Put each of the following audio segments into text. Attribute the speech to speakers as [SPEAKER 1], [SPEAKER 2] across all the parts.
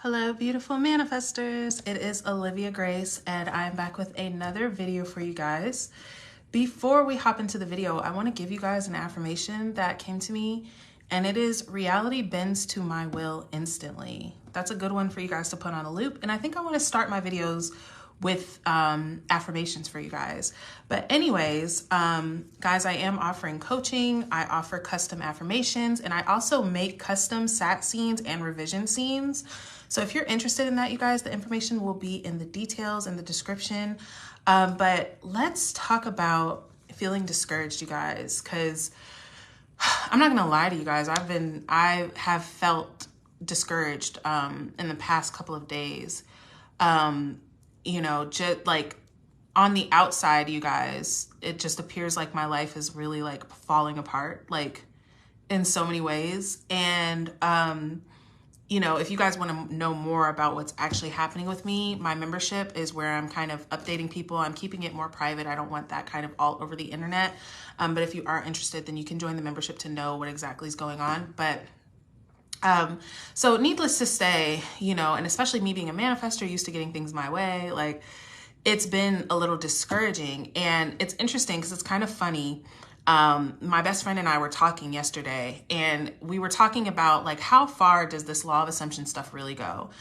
[SPEAKER 1] Hello, beautiful manifestors. It is Olivia Grace, and I'm back with another video for you guys. Before we hop into the video, I want to give you guys an affirmation that came to me, and it is reality bends to my will instantly. That's a good one for you guys to put on a loop, and I think I want to start my videos with affirmations for you guys. But anyways, guys, I am offering coaching. I offer custom affirmations, and I also make custom sat scenes and revision scenes. So if you're interested in that, you guys, the information will be in the details in the description. But let's talk about feeling discouraged, you guys, because I'm not gonna lie to you guys. I have felt discouraged in the past couple of days. Just like on the outside, you guys, it just appears like my life is really like falling apart, like in so many ways. And, if you guys want to know more about what's actually happening with me, my membership is where I'm kind of updating people. I'm keeping it more private. I don't want that kind of all over the internet. But if you are interested, then you can join the membership to know what exactly is going on. But so needless to say, and especially me being a manifestor, used to getting things my way, like it's been a little discouraging. And it's interesting because it's kind of funny. My best friend and I were talking yesterday, and we were talking about like, how far does this law of assumption stuff really go?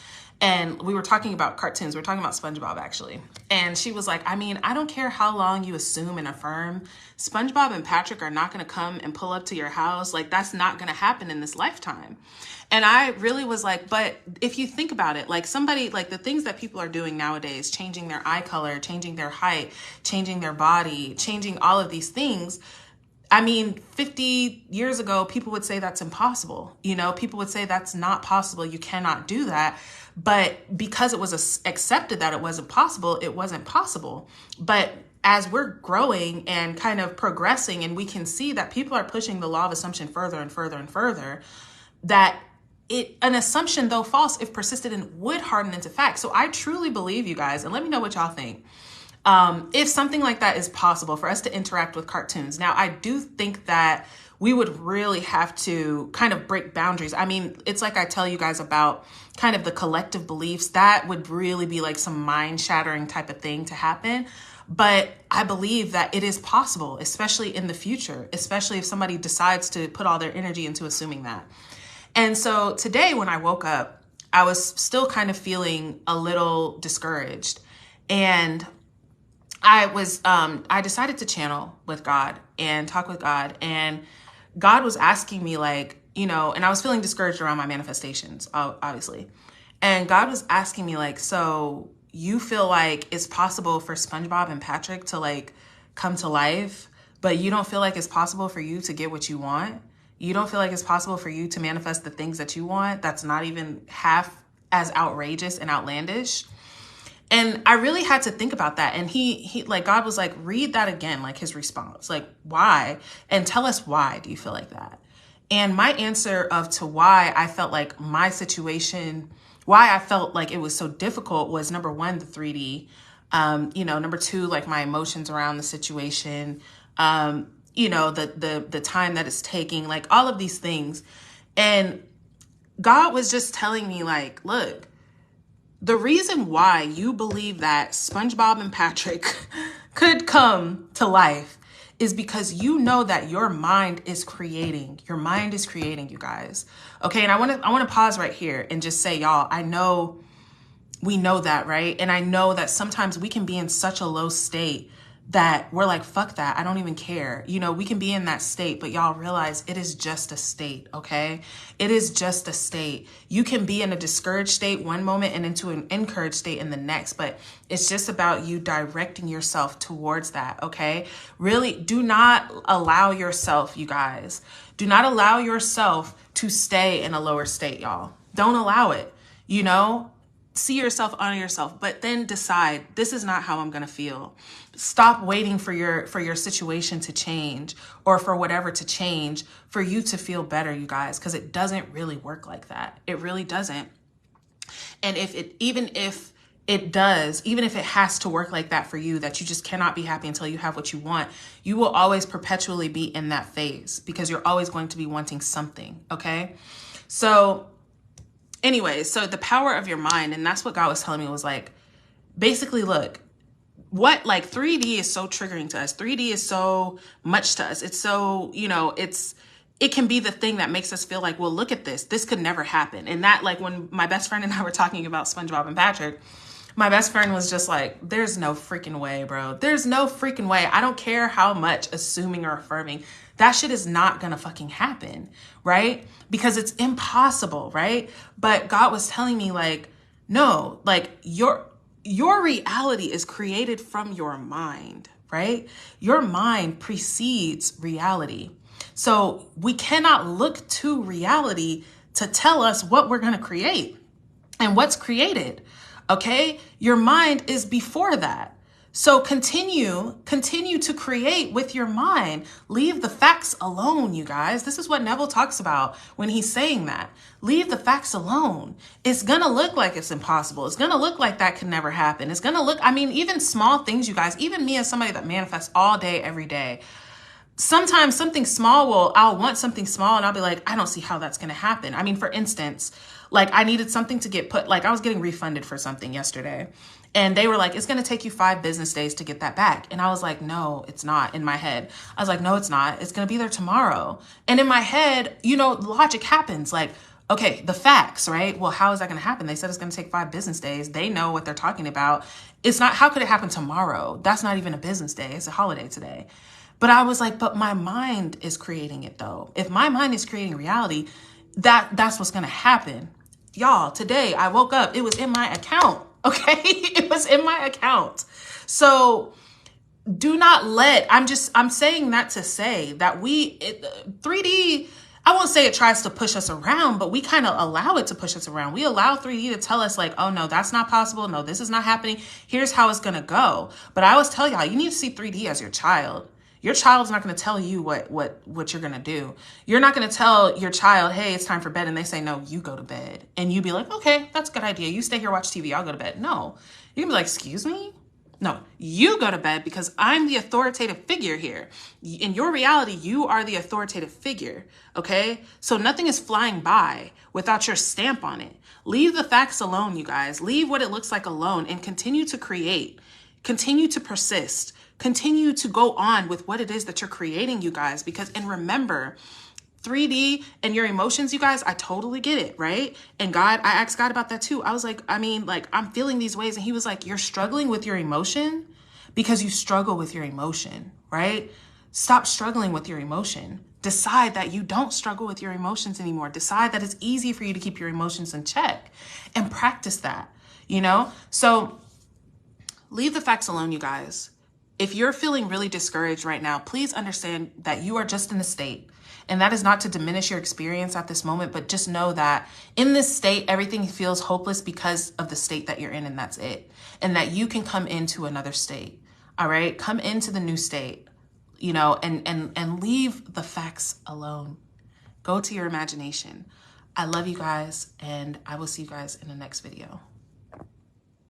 [SPEAKER 1] And we were talking about cartoons. We were talking about SpongeBob, actually. And she was like, I don't care how long you assume and affirm, SpongeBob and Patrick are not going to come and pull up to your house. Like, that's not going to happen in this lifetime. And I really was like, but if you think about it, like somebody, like the things that people are doing nowadays, changing their eye color, changing their height, changing their body, changing all of these things. 50 years ago, people would say that's impossible. People would say that's not possible. You cannot do that. But because it was accepted that it wasn't possible, it wasn't possible. But as we're growing and kind of progressing, and we can see that people are pushing the law of assumption further and further and further, that an assumption, though false, if persisted in, would harden into fact. So I truly believe, you guys, and let me know what y'all think. If something like that is possible for us to interact with cartoons. Now, I do think that we would really have to kind of break boundaries. It's like I tell you guys about kind of the collective beliefs. That would really be like some mind-shattering type of thing to happen. But I believe that it is possible, especially in the future, especially if somebody decides to put all their energy into assuming that. And so today when I woke up, I was still kind of feeling a little discouraged. And I decided to channel with God and talk with God. And God was asking me like, and I was feeling discouraged around my manifestations, obviously. And God was asking me like, so you feel like it's possible for SpongeBob and Patrick to like come to life, but you don't feel like it's possible for you to get what you want? You don't feel like it's possible for you to manifest the things that you want? That's not even half as outrageous and outlandish. And I really had to think about that. And he like, God was like, read that again, like his response, like, why? And tell us, why do you feel like that? And my answer to why I felt like my situation, why I felt like it was so difficult was, number one, the 3D, number two, like my emotions around the situation, the time that it's taking, like all of these things. And God was just telling me like, look, the reason why you believe that SpongeBob and Patrick could come to life is because you know that your mind is creating. Your mind is creating, you guys. Okay, and I want to pause right here and just say, y'all, I know we know that, right? And I know that sometimes we can be in such a low state that we're like, fuck that, I don't even care. We can be in that state, but y'all realize it is just a state, okay? It is just a state. You can be in a discouraged state one moment and into an encouraged state in the next, but it's just about you directing yourself towards that, okay? Really, do not allow yourself, you guys, do not allow yourself to stay in a lower state, y'all. Don't allow it, See yourself, honor yourself, but then decide, this is not how I'm going to feel. Stop waiting for your situation to change or for whatever to change for you to feel better, you guys, because it doesn't really work like that. It really doesn't. And even if it does, even if it has to work like that for you, that you just cannot be happy until you have what you want, you will always perpetually be in that phase because you're always going to be wanting something. Okay. So anyways, so the power of your mind, and that's what God was telling me, was like, basically, look, what, like 3D is so triggering to us. 3D is so much to us. It's so, you know, it can be the thing that makes us feel like, well, look at this. This could never happen. And that, like, when my best friend and I were talking about SpongeBob and Patrick, my best friend was just like, there's no freaking way, bro. There's no freaking way. I don't care how much assuming or affirming. That shit is not gonna fucking happen, right? Because it's impossible, right? But God was telling me, like, no, like your reality is created from your mind, right? Your mind precedes reality. So we cannot look to reality to tell us what we're going to create and what's created. Okay. Your mind is before that. So continue to create with your mind. Leave the facts alone, you guys. This is what Neville talks about when he's saying that. Leave the facts alone. It's going to look like it's impossible. It's going to look like that can never happen. It's going to look, I mean, even small things, you guys, even me as somebody that manifests all day, every day, sometimes something small I'll want something small and I'll be like, I don't see how that's going to happen. I mean, for instance, like I needed something to get put, like I was getting refunded for something yesterday and they were like, it's going to take you 5 business days to get that back. And I was like, no, it's not. In my head, I was like, no, it's not. It's going to be there tomorrow. And in my head, you know, logic happens like, okay, the facts, right? Well, how is that going to happen? They said it's going to take 5 business days. They know what they're talking about. It's not, how could it happen tomorrow? That's not even a business day. It's a holiday today. But I was like, but my mind is creating it though. If my mind is creating reality, that's what's going to happen. Y'all, today I woke up, it was in my account. Okay. It was in my account. So do not let, I'm saying that to say that 3D, I won't say it tries to push us around, but we kind of allow it to push us around. We allow 3D to tell us like, oh no, that's not possible. No, this is not happening. Here's how it's going to go. But I always tell y'all, you need to see 3D as your child. Your child's not going to tell you what you're going to do. You're not going to tell your child, hey, it's time for bed. And they say, no, you go to bed. And you be like, okay, that's a good idea. You stay here, watch TV. I'll go to bed. No, you can be like, excuse me? No, you go to bed because I'm the authoritative figure here. In your reality, you are the authoritative figure. Okay. So nothing is flying by without your stamp on it. Leave the facts alone, you guys. Leave what it looks like alone and continue to create. Continue to persist. Continue to go on with what it is that you're creating, you guys, and remember 3D and your emotions, you guys, I totally get it. Right. And God, I asked God about that too. I was like, I mean, like I'm feeling these ways. And he was like, you're struggling with your emotion because you struggle with your emotion, right? Stop struggling with your emotion. Decide that you don't struggle with your emotions anymore. Decide that it's easy for you to keep your emotions in check and practice that, you know? So leave the facts alone, you guys. If you're feeling really discouraged right now, please understand that you are just in a state. And that is not to diminish your experience at this moment, but just know that in this state, everything feels hopeless because of the state that you're in, and that's it. And that you can come into another state. All right. Come into the new state, you know, and leave the facts alone. Go to your imagination. I love you guys, and I will see you guys in the next video.